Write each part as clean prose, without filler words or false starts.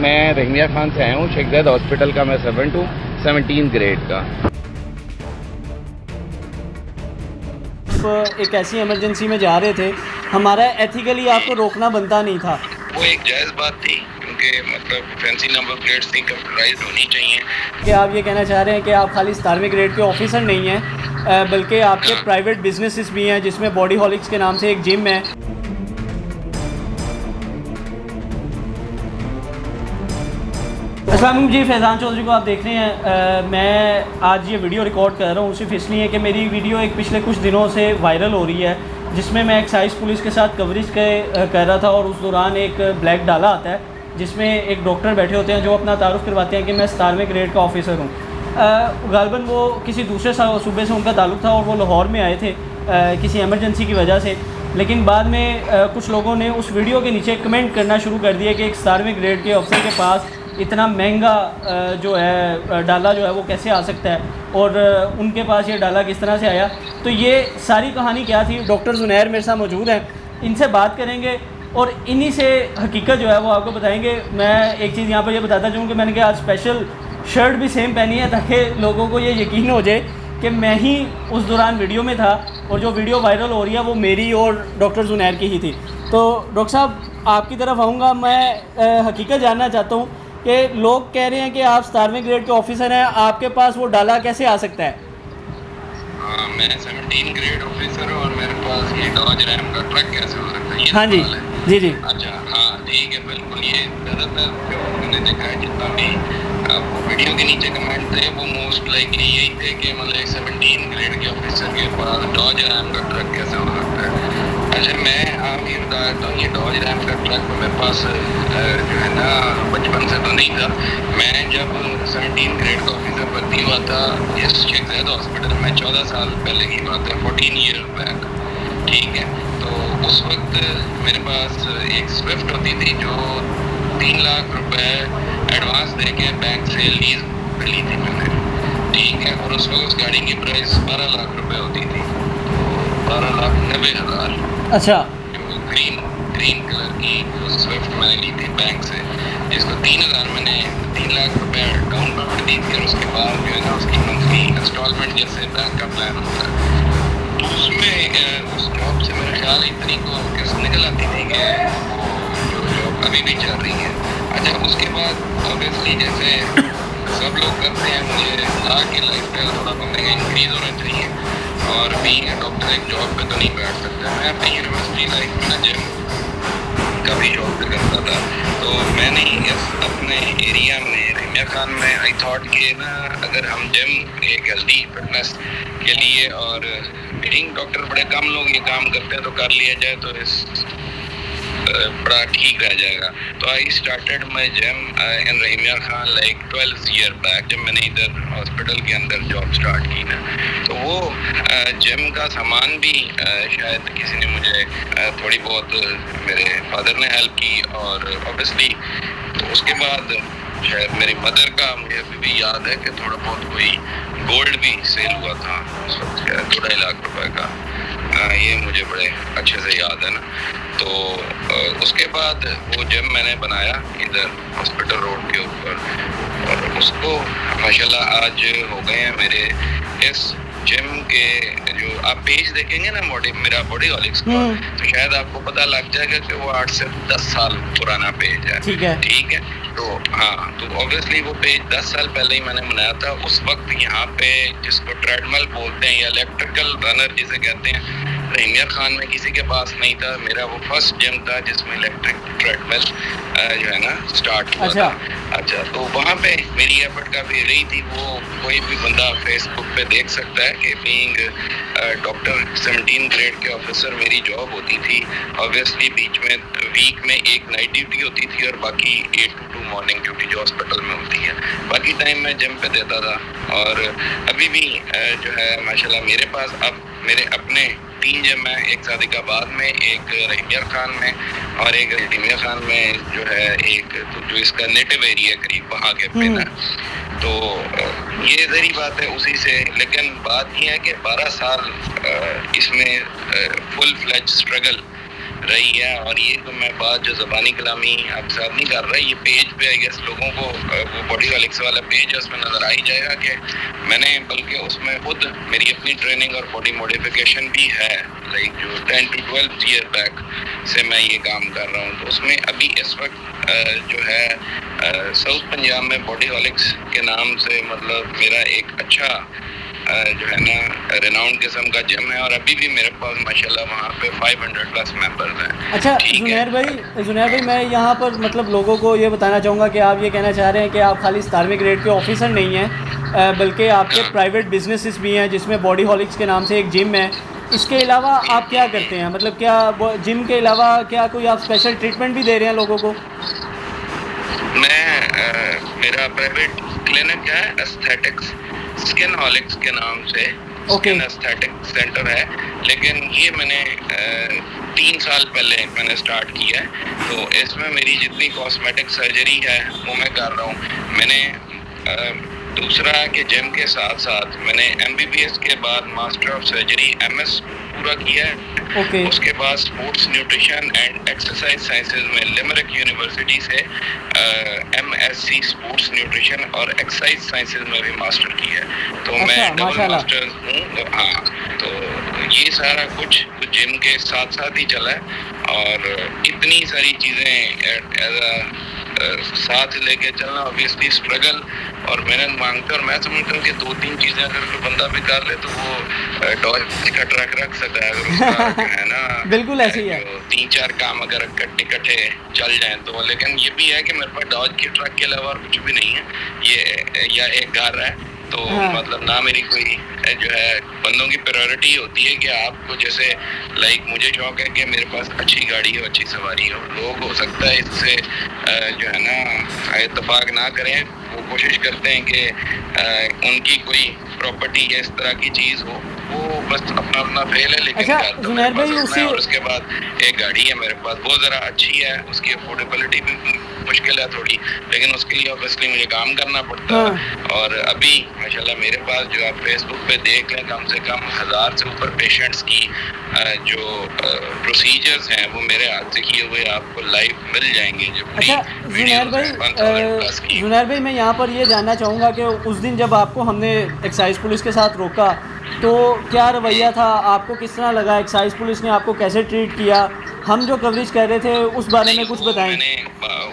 मैं रहीमिया खान से आया हूँ, शेख ज़ैद हॉस्पिटल का मैं सर्वेंट हूँ, 17 ग्रेड का। एक ऐसी इमरजेंसी में जा रहे थे, हमारा एथिकली आपको रोकना बनता नहीं था। वो एक जायज़ बात थी क्योंकि मतलब फैंसी नंबर प्लेट्स थी, कंप्यूटराइज्ड होनी चाहिए। कि आप ये कहना चाह रहे हैं कि आप खाली 17वें ग्रेड के ऑफिसर नहीं हैं, बल्कि आपके प्राइवेट बिजनेसेस भी हैं, जिसमें बॉडी हॉलिक्स के नाम से एक जिम है। अस्सलाम जी, फैज़ान चौधरी को आप देख रहे हैं। मैं आज ये वीडियो रिकॉर्ड कर रहा हूँ सिर्फ इसलिए कि मेरी वीडियो एक पिछले कुछ दिनों से वायरल हो रही है, जिसमें मैं एक्साइज पुलिस के साथ कवरेज कर रहा था और उस दौरान एक ब्लैक डाला आता है जिसमें एक डॉक्टर बैठे होते हैं जो अपना तारुफ करवाते हैं कि मैं 17वें ग्रेड का ऑफिसर हूँ। गालिबन वो किसी दूसरे सूबे से उनका ताल्लुक़ था और वो लाहौर में आए थे किसी एमरजेंसी की वजह से। लेकिन बाद में कुछ लोगों ने उस वीडियो के नीचे कमेंट करना शुरू कर दिया कि एक 17वें ग्रेड के अफसर के पास इतना महंगा जो है डाला जो है वो कैसे आ सकता है और उनके पास ये डाला किस तरह से आया। तो ये सारी कहानी क्या थी, डॉक्टर जुनैर मेरे साथ मौजूद हैं, इनसे बात करेंगे और इन्हीं से हकीकत जो है वो आपको बताएंगे। मैं एक चीज़ यहाँ पर ये बताता चाहूँ कि मैंने कहा आज स्पेशल शर्ट भी सेम पहनी है ताकि लोगों को ये यकीन हो जाए कि मैं ही उस दौरान वीडियो में था और जो वीडियो वायरल हो रही है वो मेरी और डॉक्टर जुनैर की ही थी। तो डॉक्टर साहब आपकी तरफ आऊँगा, मैं हकीकत जानना चाहता हूँ कि लोग कह रहे हैं कि आप 17वें ग्रेड के ऑफिसर हैं, आपके पास वो डाला कैसे आ सकता है? मैं 17 ग्रेड ऑफिसर हूँ और मेरे पास ये डॉज रैम का ट्रक कैसे हो सकता है, ये हाँ जी सवाल है। जी। अच्छा, हाँ ठीक है, बिल्कुल। ये ज़्यादातर जो मैंने देखा है, जितना भी आपको वीडियो के नीचे कमेंट थे वो मोस्ट लाइकली यही थे कि मतलब 17 ग्रेड के ऑफिसर के पास डॉज रैम का ट्रक कैसे हो सकता है। अच्छा, मैं आप ये बता देता हूँ, ये डॉज रैम का ट्रक मेरे पास जो है ना बचपन से तो नहीं था। मैं जब 17 ग्रेड का ऑफिसर भर्ती हुआ था इस शेख ज़ैद हॉस्पिटल में, 14 साल पहले की बात है, 14 ईयर बैक, ठीक है। तो उस वक्त मेरे पास एक स्विफ्ट होती थी जो 3 लाख रुपए एडवांस दे के बैंक से लीज पे ली थी मैंने, ठीक है। और उस वक्त उस गाड़ी की प्राइस 12 लाख रुपए होती थी, 12,90,000। अच्छा, जो ग्रीन कलर की वो स्विफ्ट मैंने ली थी बैंक से, जिसको 3,000 मैंने 3 लाख रुपए डाउन पेमेंट दी थी और उसके बाद जो है ना उसकी मंथली इंस्टॉलमेंट जैसे बैंक का प्लान होता है। तो उसमें उस जॉब से मेरा ख्याल इतनी को कैसे निकल आती थी कि वो जो जॉब अभी भी चल रही है। अच्छा, उसके बाद ऑब्वियसली जैसे सब लोग करते हैं, मुझे लगा कि लाइफ स्टाइल थोड़ा बंदे का इंक्रीज़ होना चाहिए और बीइंग डॉक्टर एक जॉब पे तो नहीं बैठ सकता। मैं अपनी यूनिवर्सिटी लाइफ में जिम का भी जॉब करता था, तो मैंने इस अपने एरिया में रहीमिया खान में आई थॉट कि ना अगर हम जिम एक हेल्दी फिटनेस के लिए और बीइंग डॉक्टर बड़े कम लोग ये काम करते हैं तो कर लिया जाए तो इस बड़ा ठीक रह जाएगा। तो I started my gym in Rahimiya Khan like 12 year back, जब मैंने इधर हॉस्पिटल के अंदर जॉब स्टार्ट की ना। तो वो जिम का सामान भी शायद किसी ने मुझे थोड़ी बहुत मेरे फादर ने हेल्प की और ऑब्वियसली तो उसके बाद शायद मेरी मदर का मुझे अभी भी याद है कि थोड़ा बहुत कोई गोल्ड भी सेल हुआ था उस वक्त, 2-2.5 लाख रुपए का। ये मुझे बड़े अच्छे से याद है ना। तो उसके बाद वो जिम मैंने बनाया इधर हॉस्पिटल रोड के ऊपर और उसको माशाल्लाह आज हो गए हैं मेरे इस जिम के, जो आप पेज देखेंगे ना मेरा बॉडी हॉलिक्स का, तो शायद आपको पता लग जाएगा कि वो 8 से 10 साल पुराना पेज है, ठीक है। तो हाँ, तो ऑब्वियसली वो पेज 10 साल पहले ही मैंने बनाया था। उस वक्त यहाँ पे जिसको ट्रेडमिल बोलते हैं या इलेक्ट्रिकल रनर जिसे कहते हैं, रहीमिया खान में किसी के पास नहीं था। मेरा वो फर्स्ट जिम था जिसमें इलेक्ट्रिक ट्रेडमिल जो है ना स्टार्ट हुआ था। अच्छा, तो वहाँ पे मेरी एफर्ट काफ़ी रही थी। वो कोई भी बंदा फेसबुक पे देख सकता है कि बीइंग डॉक्टर 17 ग्रेड के ऑफिसर मेरी जॉब होती थी। ऑब्वियसली बीच में वीक में एक नाइट ड्यूटी होती थी और बाकी 8 to 2 मॉर्निंग ड्यूटी जो हॉस्पिटल में होती है। बाकी टाइम मैं जिम पे देता था और अभी भी जो है माशाल्लाह मेरे पास अब मेरे अपने 3 जिम है, एक सादिकाबाद में, एक रहीमिया खान में और एक रहीमिया खान में जो है एक तो जो इसका नेटिव एरिया करीब वहाँ के पे ना। तो ये ज़री बात है उसी से। लेकिन बात ये है कि 12 साल इसमें फुल फ्लेज स्ट्रगल रही है। और ये तो मैं बात जो ज़बानी कलामी आपके साथ नहीं कर रहा, ये पेज पे आई गेस लोगों को वो बॉडीहॉलिक्स वाला पेज है उसमें नज़र आ ही जाएगा कि मैंने, बल्कि उसमें खुद मेरी अपनी ट्रेनिंग और बॉडी मॉडिफिकेशन भी है, लाइक जो 10 to 12 ईयर बैक से मैं ये काम कर रहा हूँ। तो उसमें अभी इस वक्त जो है साउथ पंजाब में बॉडीहॉलिक्स के नाम से मतलब मेरा एक अच्छा जो है ना रेनाउंड किस्म का जिम है, और अभी भी मेरे पास माशाल्लाह वहाँ पे 500 प्लस मेंबर्स हैं। अच्छा जुनैर भाई मैं यहाँ पर मतलब लोगों को ये बताना चाहूँगा कि आप ये कहना चाह रहे हैं कि आप खाली 17वीं ग्रेड के ऑफिसर नहीं हैं, बल्कि आपके प्राइवेट बिजनेसेस भी हैं जिसमें बॉडीहॉलिक्स के नाम से एक जिम है। इसके अलावा आप क्या करते हैं, मतलब क्या जिम के अलावा क्या कोई आप स्पेशल ट्रीटमेंट भी दे रहे हैं लोगों को? मेरा प्राइवेट क्लिनिक है एस्थेटिक्स स्किनहॉलिक्स के नाम से, स्किन एस्थेटिक सेंटर है, लेकिन ये मैंने 3 साल पहले मैंने स्टार्ट किया है। तो इसमें मेरी जितनी कॉस्मेटिक सर्जरी है वो मैं कर रहा हूँ। मैंने दूसरा कि जिम के साथ साथ मैंने MBBS के बाद मास्टर ऑफ सर्जरी MS पूरा किया है। उसके बाद sports nutrition and exercise sciences में लिमरिक यूनिवर्सिटी से MSc स्पोर्ट्स न्यूट्रिशन और एक्सरसाइज साइंसेज में भी मास्टर किया है। तो मैं डबल मास्टर हूँ। हाँ, तो ये सारा कुछ जिम के साथ साथ ही चला है, और इतनी सारी चीज़ें साथ लेके चलना ऑब्वियसली स्ट्रगल और मेहनत मांगते हैं। और मैं समझता हूँ कि 2-3 चीज़ें अगर कोई बंदा भी कर ले तो वो डॉज का ट्रक रख सकता है, अगर उसका है ना बिल्कुल ऐसे ही है। 3-4 काम अगर इकट्ठे चल जाएं तो। लेकिन ये भी है कि मेरे पास डॉज के ट्रक के अलावा और कुछ भी नहीं है, ये या एक घर है। तो मतलब ना मेरी कोई जो है बंदों की प्रायोरिटी होती है कि आपको जैसे लाइक मुझे शौक है कि मेरे पास अच्छी गाड़ी हो, अच्छी सवारी हो। लोग हो सकता है इससे जो है ना इत्तेफाक ना करें, वो कोशिश करते हैं कि उनकी कोई प्रॉपर्टी या इस तरह की चीज़ हो, वो बस अपना अपना फेल है। लेकिन अच्छा जुनैर भाई और उसके बाद एक गाड़ी है मेरे पास, वो ज़रा अच्छी है, उसकी अफोर्डेबिलिटी भी मुश्किल है थोड़ी, लेकिन उसके लिए ऑब्वियसली मुझे काम करना पड़ता है। और अभी माशाल्लाह मेरे पास जो आप फेसबुक पे देख लें कम से कम 1000 से ऊपर पेशेंट्स की जो प्रोसीजर्स हैं वो मेरे हाथ से किए हुए आपको लाइव मिल जाएंगे। जो अच्छा जुनैर भाई मैं यहाँ पर ये जानना चाहूँगा कि उस दिन जब आपको हमने एक्साइज पुलिस के साथ रोका तो क्या रवैया था, आपको किस तरह लगा, एक्साइज पुलिस ने आपको कैसे ट्रीट किया? हम जो कवरेज कर रहे थे उस बारे में कुछ बताएं। मैंने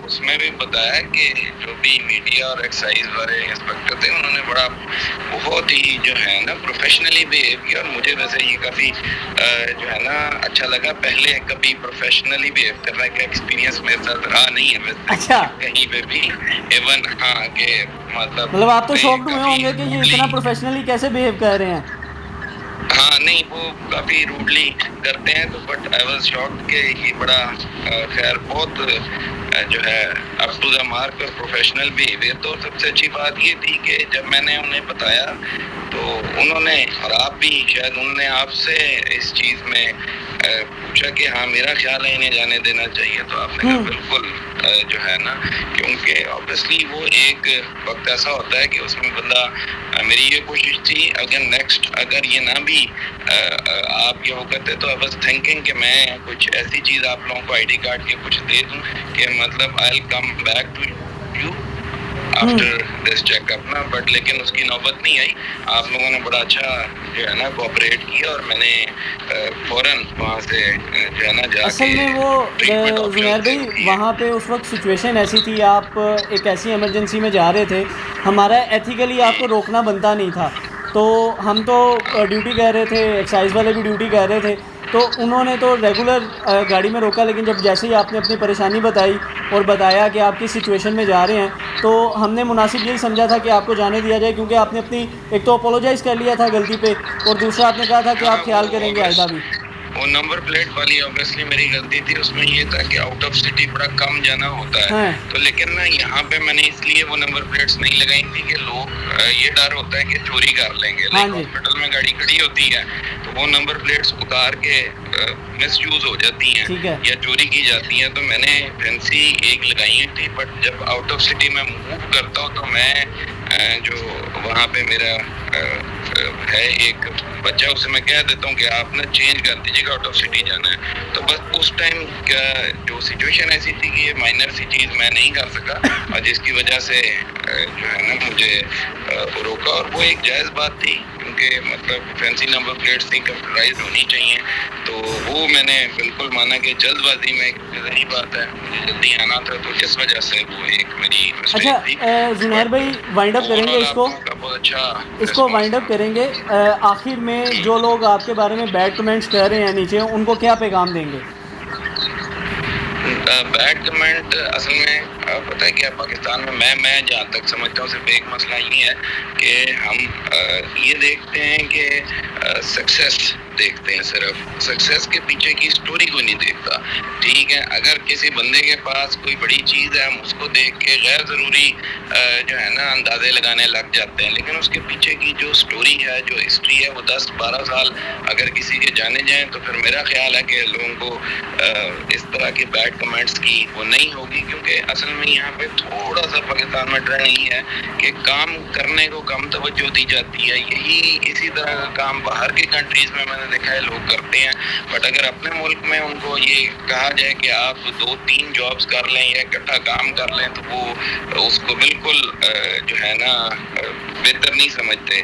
उसमें भी बताया कि जो भी मीडिया और एक्साइज वाले इंस्पेक्टर थे उन्होंने बड़ा बहुत ही जो है ना प्रोफेशनली बिहेव किया, और मुझे वैसे ये काफ़ी जो है ना अच्छा लगा। पहले कभी प्रोफेशनली बिहेव करने का एक्सपीरियंस मेरे साथ रहा नहीं है वैसे। अच्छा, कहीं पे भी इवन हाँ के मतलब आप तो शॉक्ड हुए होंगे कि ये इतना प्रोफेशनली कैसे बिहेव कर रहे हैं। हाँ नहीं, वो काफ़ी रूडली करते हैं, तो बट आई वाज शॉक्ड कि ये बड़ा खैर बहुत जो है अप टू द मार्क और प्रोफेशनल बिहेवियर। तो सबसे अच्छी बात ये थी कि जब मैंने उन्हें बताया तो उन्होंने, और आप भी शायद उन्होंने आपसे इस चीज़ में पूछा कि हाँ मेरा ख्याल है इन्हें जाने देना चाहिए, तो आपने कहा बिल्कुल जो है ना, क्योंकि ऑब्वियसली वो एक वक्त ऐसा होता है कि उसमें बंदा, मेरी ये कोशिश थी अगर ये ना भी आप ये वो करते तो आई वाज थिंकिंग कि मैं कुछ ऐसी चीज़ आप लोगों को ID कार्ड के कुछ दे दूं कि मतलब I will come back to you after this checkup ना, बट लेकिन उसकी नौबत नहीं आई। आप लोगों ने बड़ा अच्छा जो है ना कोऑपरेट किया, और मैंने फौरन वहाँ से जो है ना जाके असल में वो जुनैर भाई वहाँ पे उस वक्त सिचुएशन ऐसी थी, आप एक ऐसी इमरजेंसी में जा रहे थे, हमारा एथिकली आपको रोकना बनता नहीं था। तो हम तो ड्यूटी कर रहे थे, एक्साइज वाले भी ड्यूटी कर रहे थे, तो उन्होंने तो रेगुलर गाड़ी में रोका, लेकिन जब जैसे ही आपने अपनी परेशानी बताई और बताया कि आप किस सिचुएशन में जा रहे हैं, तो हमने मुनासिब यही समझा था कि आपको जाने दिया जाए, क्योंकि आपने अपनी एक तो अपोलोजाइज़ कर लिया था गलती पे, और दूसरा आपने कहा था कि आप ख्याल करेंगे आइंदा भी। वो नंबर प्लेट वाली ऑब्वियसली मेरी गलती थी, उसमें ये था कि आउट ऑफ सिटी बड़ा कम जाना होता है। तो लेकिन ना यहाँ पे मैंने इसलिए वो नंबर प्लेट्स नहीं लगाई थी कि लोग ये डर होता है कि चोरी कर लेंगे। हॉस्पिटल में गाड़ी खड़ी होती है तो वो नंबर प्लेट्स उतार के मिसयूज हो जाती हैं या चोरी की जाती हैं। तो मैंने फैंसी एक लगाई थी, बट जब आउट ऑफ सिटी में मूव करता हूँ तो मैं जो वहाँ पे मेरा है एक बच्चा, उसे मैं कह देता हूँ कि आप ना चेंज कर दीजिएगा, आउट ऑफ सिटी जाना है, तो बस उस टाइम का जो सिचुएशन ऐसी थी कि ये माइनर सी चीज़ मैं नहीं कर सका, और जिसकी वजह से जो है ना मुझे रोका, और वो एक जायज़ बात थी क्योंकि मतलब फैंसी नंबर प्लेट्स थी, कंप्यूटराइज होनी चाहिए, तो वो मैंने बिल्कुल माना कि जल्दबाजी में, सही बात है मुझे जल्दी आना था, तो इस वजह से वो एक मेरी अच्छा जुनैर भाई वाइंड अप करेंगे इसको, बहुत अच्छा इसको वाइंड अप करेंगे। आखिर में जो लोग आपके बारे में बैड कमेंट्स कर रहे हैं नीचे, उनको क्या पैगाम देंगे? बैड कमेंट असल में पता है क्या, पाकिस्तान में मैं जहाँ तक समझता हूँ सिर्फ एक मसला ये है कि हम ये देखते हैं कि सक्सेस देखते हैं, सिर्फ सक्सेस के पीछे की स्टोरी को नहीं देखता। ठीक है, अगर किसी बंदे के पास कोई बड़ी चीज़ है, हम उसको देख के गैर ज़रूरी जो है ना अंदाजे लगाने लग जाते हैं, लेकिन उसके पीछे की जो स्टोरी है, जो हिस्ट्री है, वो 10-12 साल अगर किसी के जाने जाएं तो फिर मेरा ख्याल है कि लोगों को इस तरह के बैड कमेंट्स की वो नहीं होगी, क्योंकि असल में यहाँ पे थोड़ा सा पाकिस्तान में ट्रेंड यही है कि काम करने को कम तवज्जो दी जाती है। यही इसी तरह का काम बाहर की कंट्रीज़ में मैंने देखा है लोग करते हैं, बट अगर अपने मुल्क में उनको ये कहा जाए कि आप 2-3 जॉब्स कर लें या इकट्ठा काम कर लें, तो वो उसको बिल्कुल जो है ना बेहतर नहीं समझते।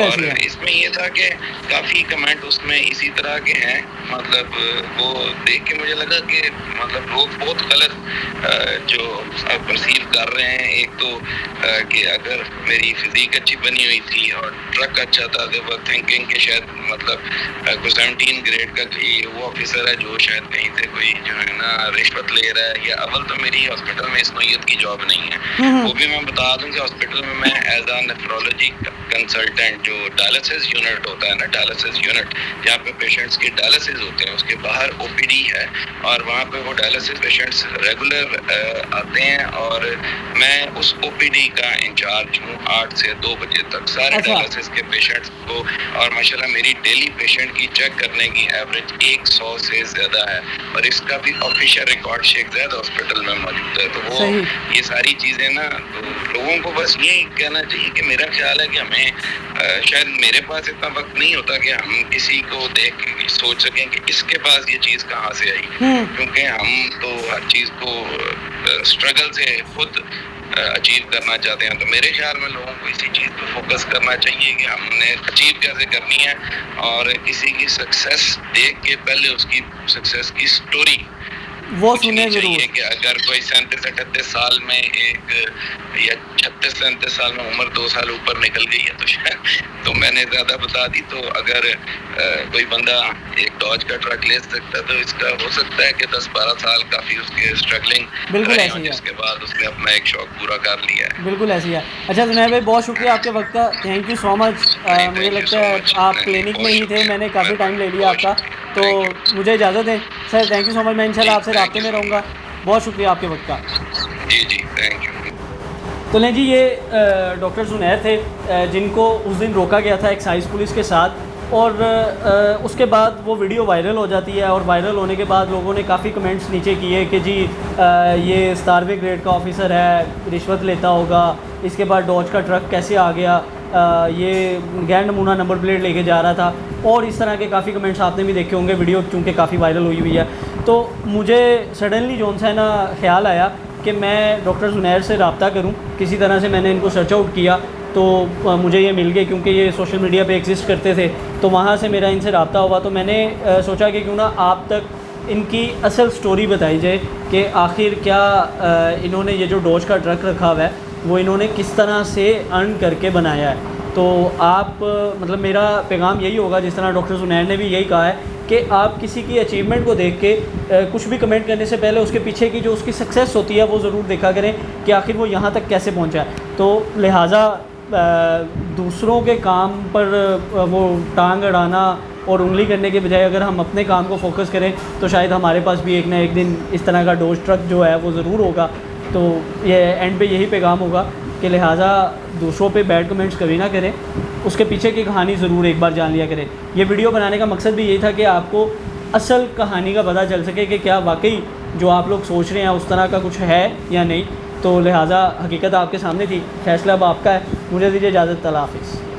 और इसमें ये था कि काफ़ी कमेंट उसमें इसी तरह के हैं, मतलब वो देख के मुझे लगा कि मतलब लोग बहुत गलत जो परसीव कर रहे हैं। एक तो कि अगर मेरी फिजिक अच्छी बनी हुई थी और ट्रक अच्छा था, दे वर थिंकिंग कि शायद मतलब कोई 17 ग्रेड का वो ऑफिसर है जो शायद कहीं से कोई जो है ना रिश्वत ले रहा है, या अव्वल तो मेरी हॉस्पिटल में इस नौयत की जॉब नहीं है। वो भी मैं बता दूं कि हॉस्पिटल में मैं एज आ नेफ्रोलॉजी कंसल्टेंट, जो डायलिसिस यूनिट होता है ना, डायलिसिस यूनिट जहाँ पे पेशेंट्स के डायलिसिस होते हैं, उसके बाहर ओपीडी है, और वहाँ पे वो डायलिसिस पेशेंट्स रेगुलर आते हैं, और मैं उस ओपीडी का इंचार्ज हूँ 8 से 2 बजे तक सारे डायलिसिस के पेशेंट्स को, और माशाल्लाह मेरी डेली पेशेंट की चेक करने की एवरेज 100 से ज़्यादा है, और इसका भी ऑफिशियल रिकॉर्ड शेख ज़ैद हॉस्पिटल में मौजूद है। तो वो ये सारी चीज़ें ना, तो लोगों को बस यही कहना चाहिए कि मेरा ख्याल है कि हमें शायद मेरे पास इतना वक्त नहीं होता कि हम किसी को देख के सोच सकें कि इसके पास ये चीज़ कहाँ से आई, क्योंकि हम तो हर चीज़ को स्ट्रगल से खुद अचीव करना चाहते हैं। तो मेरे ख्याल में लोगों को इसी चीज़ पे फोकस करना चाहिए कि हमने अचीव कैसे करनी है, और किसी की सक्सेस देख के पहले उसकी सक्सेस की स्टोरी वो सुने चाहिए कि अगर कोई 37-38 साल में एक या 36-37 साल में उम्र 2 साल ऊपर निकल गई है, तो मैंने ज़्यादा बता दी, तो अगर कोई बंदा एक डॉज का ट्रक ले सकता है, तो इसका हो सकता है कि 10-12 साल काफ़ी उसके स्ट्रगलिंग, बिल्कुल ऐसी है, जिसके बाद उसने अपना एक शौक पूरा कर लिया है। बिल्कुल ऐसी है। अच्छा जुनैर भाई, बहुत शुक्रिया आपके वक्त का, थैंक यू सो मच। मुझे लगता है आप क्लिनिक में ही थे, मैंने काफ़ी टाइम ले लिया आपका, तो मुझे इजाज़त है sir. Thank you so much, मैं इंशाल्लाह आपसे राब्ते में रहूँगा। बहुत शुक्रिया आपके वक्त का। जी जी, थैंक यू। तो नहीं जी, ये डॉक्टर जुनैर थे जिनको उस दिन रोका गया था एक्साइज पुलिस के साथ, और उसके बाद वो वीडियो वायरल हो जाती है, और वायरल होने के बाद लोगों ने काफ़ी कमेंट्स नीचे किए कि जी ये 17वें ग्रेड का ऑफिसर है, रिश्वत लेता होगा, इसके बाद डॉज का ट्रक कैसे आ गया, ये गैर नमूना नंबर प्लेट लेके जा रहा था, और इस तरह के काफ़ी कमेंट्स आपने भी देखे होंगे, वीडियो चूँकि काफ़ी वायरल हुई है। तो मुझे सडनली जो है ना ख्याल आया कि मैं डॉक्टर जुनैर से रब्ता करूं। किसी तरह से मैंने इनको सर्च आउट किया, तो मुझे ये मिल गए, क्योंकि ये सोशल मीडिया पे एग्जिस्ट करते थे, तो वहाँ से मेरा इनसे रब्ता हुआ। तो मैंने सोचा कि क्यों ना आप तक इनकी असल स्टोरी बताई जाए कि आखिर क्या इन्होंने ये जो डॉज का ट्रक रखा हुआ है वो इन्होंने किस तरह से अर्न करके बनाया है। तो आप मतलब मेरा पैगाम यही होगा, जिस तरह डॉक्टर जुनैर ने भी यही कहा है कि आप किसी की अचीवमेंट को देख के कुछ भी कमेंट करने से पहले उसके पीछे की जो उसकी सक्सेस होती है वो ज़रूर देखा करें कि आखिर वो यहाँ तक कैसे पहुँचा है। तो लिहाजा दूसरों के काम पर वो टांग अड़ाना और उंगली करने के बजाय अगर हम अपने काम को फोकस करें, तो शायद हमारे पास भी एक ना एक दिन इस तरह का डॉज ट्रक जो है वो ज़रूर होगा। तो ये एंड पे यही पैगाम होगा कि लिहाजा दूसरों पे बैड कमेंट्स कभी ना करें, उसके पीछे की कहानी ज़रूर एक बार जान लिया करें। ये वीडियो बनाने का मकसद भी यही था कि आपको असल कहानी का पता चल सके कि क्या वाकई जो आप लोग सोच रहे हैं उस तरह का कुछ है या नहीं। तो लिहाजा हकीकत आपके सामने थी, फैसला अब आपका है। मुझे दीजिए इजाज़त, अल्लाह हाफ़िज़।